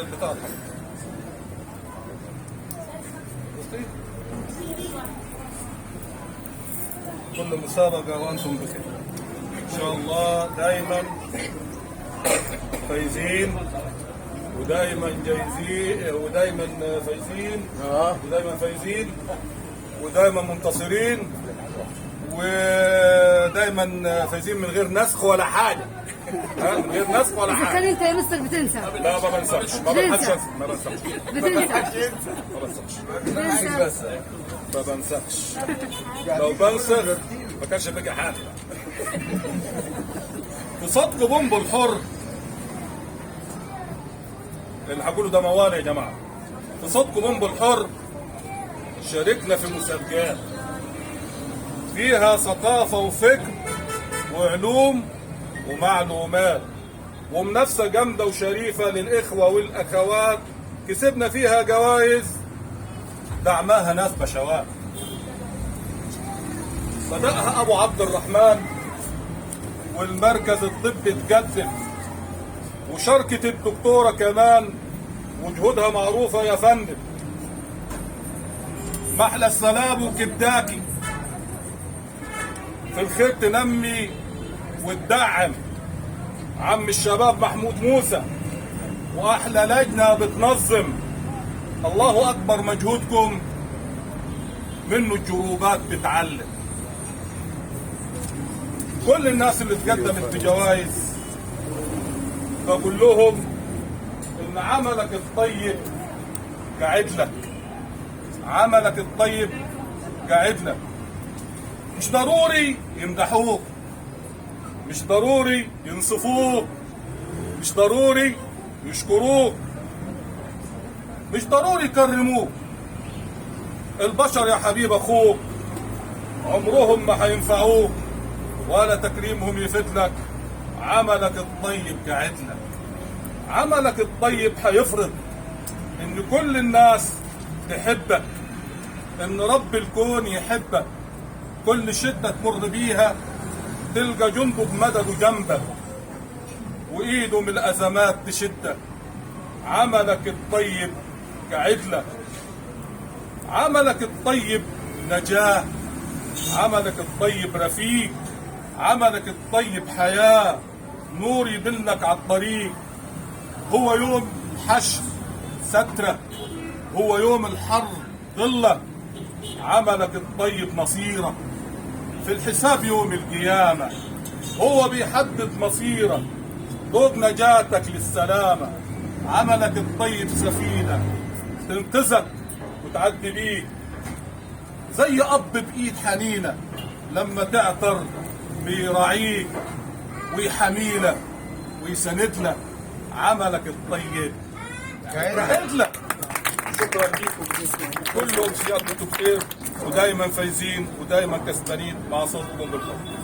البطاقة. كل مسابقة وأنتم بخير إن شاء الله، دائما فايزين ودائما جايزين ودائما فايزين ودائما فايزين ودائما منتصرين ودائما فايزين من غير نسخ ولا حاجة. من غير نسخ ولا حاجة. كان انت يا مستر بتنسى. لا ما بنساش، ما بنساش، ما بنساش، ما بنساش. لو بنسى ما كانش بقى حاجة. في صدق بومب الحر اللي هقوله ده موال يا جماعة. في صدق بومب الحر شاركنا في مسابقات فيها ثقافة وفكر وعلوم ومعلومات ومنافسة جامدة وشريفة للإخوة والأخوات، كسبنا فيها جوائز دعمها ناس بشوات. بدأها أبو عبد الرحمن والمركز الطبي اتجدد وشركة الدكتورة كمان وجهودها معروفة يا فندم. محلى السلام وكبداكي في الخير تنمي وتدعم عم الشباب محمود موسى واحلى لجنه بتنظم. الله اكبر مجهودكم، منه الجروبات بتعلم. كل الناس اللي اتقدمت بجوائز بقول لهم ان عملك الطيب قاعد لك، عملك الطيب قاعد لك. مش ضروري يمدحوك، مش ضروري ينصفوك، مش ضروري يشكروك، مش ضروري يكرموك. البشر يا حبيب اخوك عمرهم ما هينفعوك ولا تكريمهم يفيدلك. عملك الطيب قاعد لك، عملك الطيب هيفرض ان كل الناس تحبك، ان رب الكون يحبك. كل شدة تمر بيها تلقى جنبه بمدده جنبك وايده من الازمات تشدك. عملك الطيب قاعد لك، عملك الطيب نجاة، عملك الطيب رفيق، عملك الطيب حياة، نور يدلك على الطريق. هو يوم حشر سترك، هو يوم الحر ظلك. عملك الطيب مصيرك في الحساب يوم القيامة، هو بيحدد مصيرك ضوء نجاتك للسلامة. عملك الطيب سفينة تنقذك وتعدي بيك، زي أب بإيد حنينة لما تعطر بيراعيك ويحميلك ويسندلك. عملك الطيب قاعد لك. شكرا لكم كلهم، سيادتكم بخير ودايما فايزين ودايما كسبانين مع صوتكم بالحب.